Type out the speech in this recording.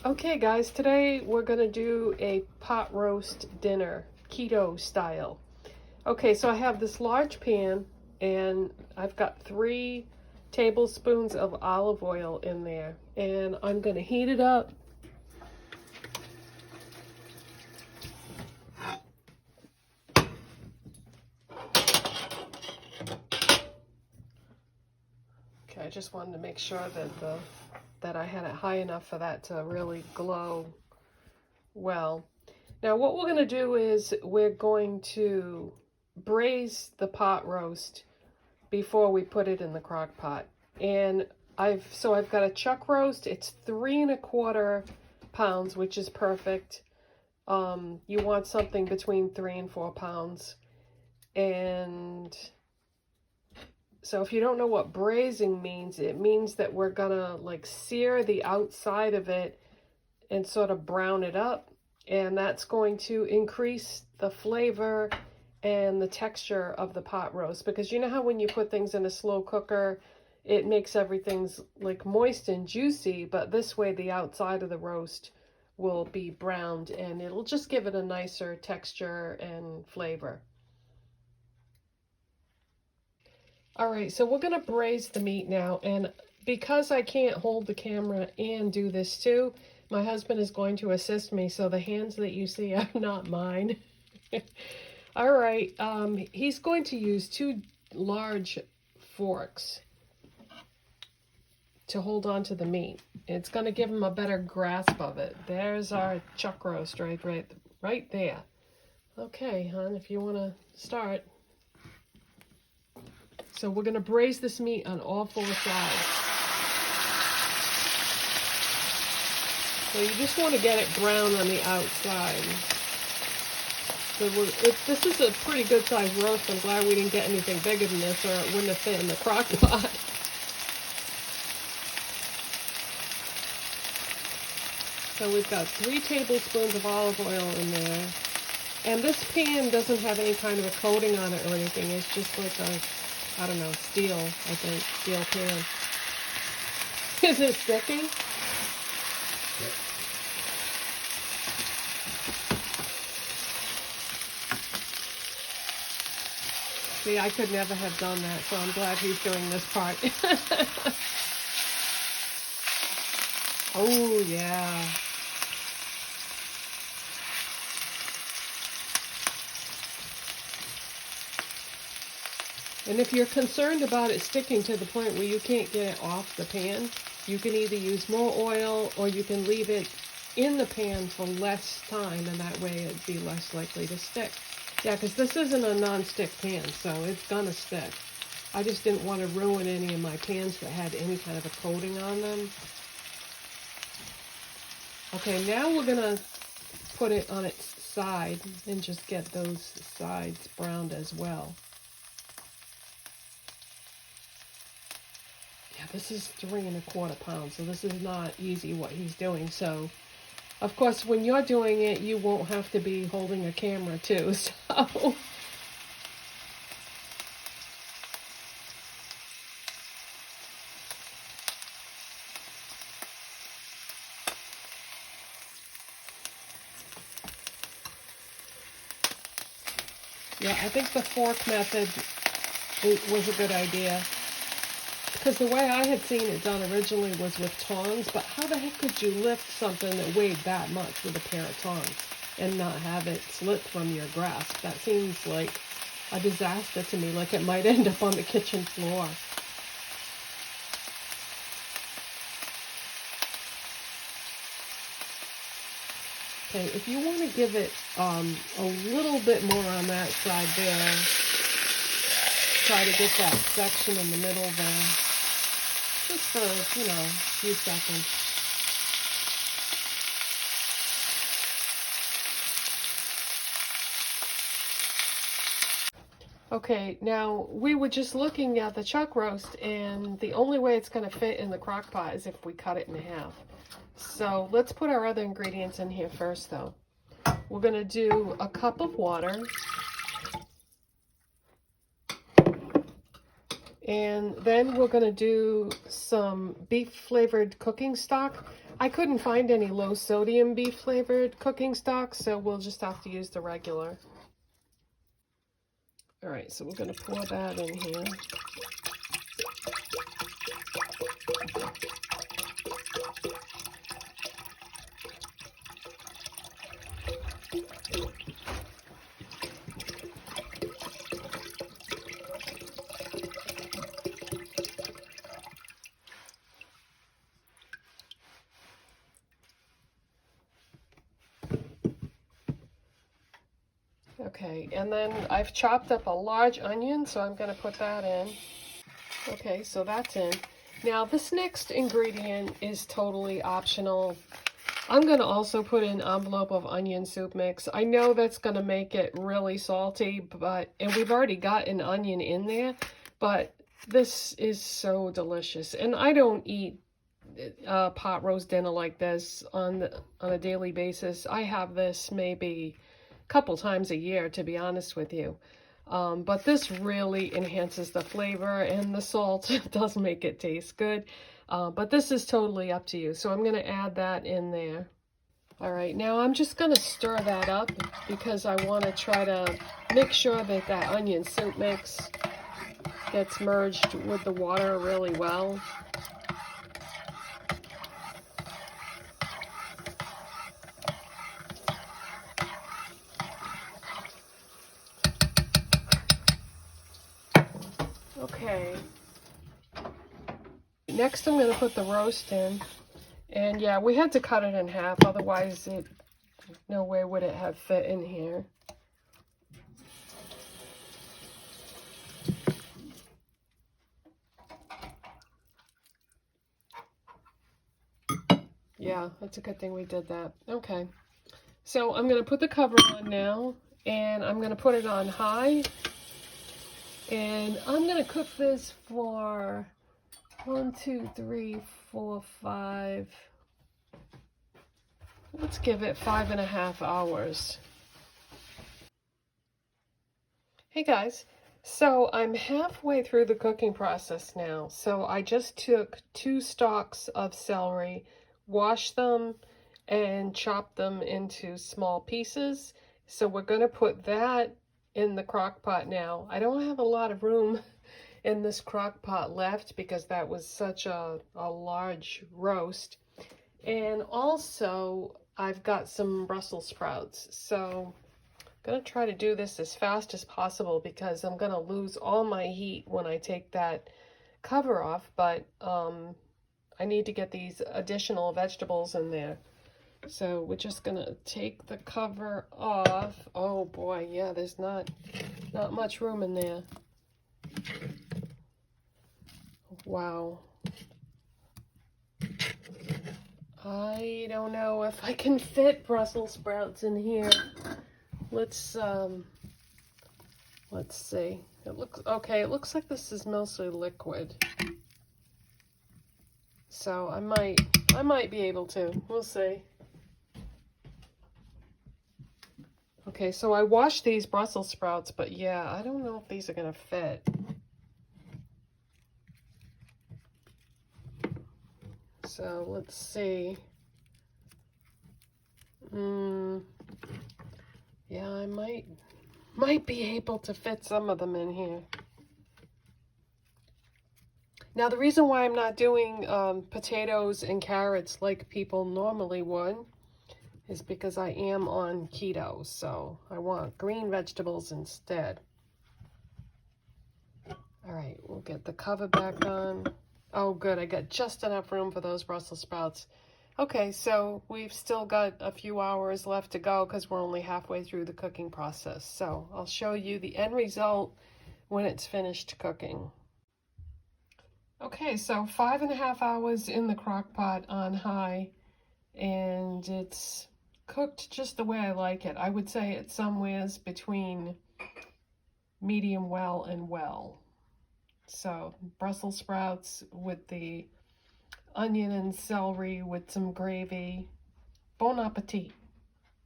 Okay guys, today we're gonna do a pot roast dinner, keto style. Okay, so I have this large pan and I've got 3 tablespoons of olive oil in there, and I'm gonna heat it up. Okay, I just wanted to make sure that I had it high enough for that to really glow well. Now what we're going to do is we're going to braise the pot roast before we put it in the crock pot. And I've got a chuck roast. It's 3 1/4 pounds, which is perfect. You want something between 3 and 4 pounds. And so if you don't know what braising means, it means that we're gonna like sear the outside of it and sort of brown it up, and that's going to increase the flavor and the texture of the pot roast. Because you know how when you put things in a slow cooker, it makes everything's like moist and juicy, but this way the outside of the roast will be browned and it'll just give it a nicer texture and flavor. All right, so we're gonna braise the meat now, and because I can't hold the camera and do this too, my husband is going to assist me, so the hands that you see are not mine. All right, he's going to use 2 large forks to hold on to the meat. It's going to give him a better grasp of it. There's our chuck roast right there. Okay, hon, if you want to start. So we're going to braise this meat on all 4 sides. So you just want to get it brown on the outside. So this is a pretty good sized roast. I'm glad we didn't get anything bigger than this, or it wouldn't have fit in the crock pot. So we've got 3 tablespoons of olive oil in there. And this pan doesn't have any kind of a coating on it or anything. It's just like a, I don't know, steel, I think, steel pan. Is it sticking? See, I could never have done that, so I'm glad he's doing this part. Oh, yeah. And if you're concerned about it sticking to the point where you can't get it off the pan, you can either use more oil or you can leave it in the pan for less time, and that way it'd be less likely to stick. Yeah, because this isn't a non-stick pan, so it's gonna stick. I just didn't want to ruin any of my pans that had any kind of a coating on them. Okay, now we're gonna put it on its side and just get those sides browned as well. Yeah, this is 3 1/4 pounds, so this is not easy what he's doing. So, of course, when you're doing it, you won't have to be holding a camera too, so. Yeah, I think the fork method was a good idea. Because the way I had seen it done originally was with tongs, but how the heck could you lift something that weighed that much with a pair of tongs and not have it slip from your grasp? That seems like a disaster to me, like it might end up on the kitchen floor. Okay, if you want to give it a little bit more on that side there, try to get that section in the middle there, just for, you know, a few seconds. Okay, now we were just looking at the chuck roast, and the only way it's going to fit in the crock pot is if we cut it in half. So let's put our other ingredients in here first, though. We're going to do a cup of water. And then we're going to do some beef flavored cooking stock. I couldn't find any low sodium beef flavored cooking stock, so we'll just have to use the regular. All right, so we're going to pour that in here. Okay, and then I've chopped up a large onion, so I'm going to put that in. Okay, so that's in. Now, this next ingredient is totally optional. I'm going to also put in an envelope of onion soup mix. I know that's going to make it really salty, and we've already got an onion in there, but this is so delicious. And I don't eat pot roast dinner like this on a daily basis. I have this maybe couple times a year, to be honest with you. But this really enhances the flavor, and the salt does make it taste good. But this is totally up to you. So I'm going to add that in there. All right, now I'm just going to stir that up because I want to try to make sure that that onion soup mix gets merged with the water really well. Okay, next I'm going to put the roast in, and yeah, we had to cut it in half, otherwise no way would it have fit in here. Yeah, that's a good thing we did that. Okay, so I'm going to put the cover on now, and I'm going to put it on high, and I'm going to cook this for 1, 2, 3, 4, 5. Let's give it 5.5 hours. Hey guys, so I'm halfway through the cooking process now. So I just took 2 stalks of celery, washed them, and chopped them into small pieces. So we're going to put that in the crock pot now. I don't have a lot of room in this crock pot left because that was such a large roast. And also I've got some Brussels sprouts. So I'm going to try to do this as fast as possible because I'm going to lose all my heat when I take that cover off, but I need to get these additional vegetables in there. So we're just going to take the cover off. Oh boy, yeah, there's not much room in there. Wow. I don't know if I can fit Brussels sprouts in here. Let's see. It looks okay. It looks like this is mostly liquid. So I might be able to. We'll see. Okay, so I washed these Brussels sprouts, but yeah, I don't know if these are gonna fit. So let's see. Yeah, I might be able to fit some of them in here. Now, the reason why I'm not doing potatoes and carrots like people normally would is because I am on keto, so I want green vegetables instead. All right, we'll get the cover back on. Oh, good, I got just enough room for those Brussels sprouts. Okay, so we've still got a few hours left to go because we're only halfway through the cooking process. So I'll show you the end result when it's finished cooking. Okay, so 5.5 hours in the crock pot on high, and it's cooked just the way I like it. I would say it's somewheres between medium well and well. So Brussels sprouts with the onion and celery with some gravy. Bon appetit.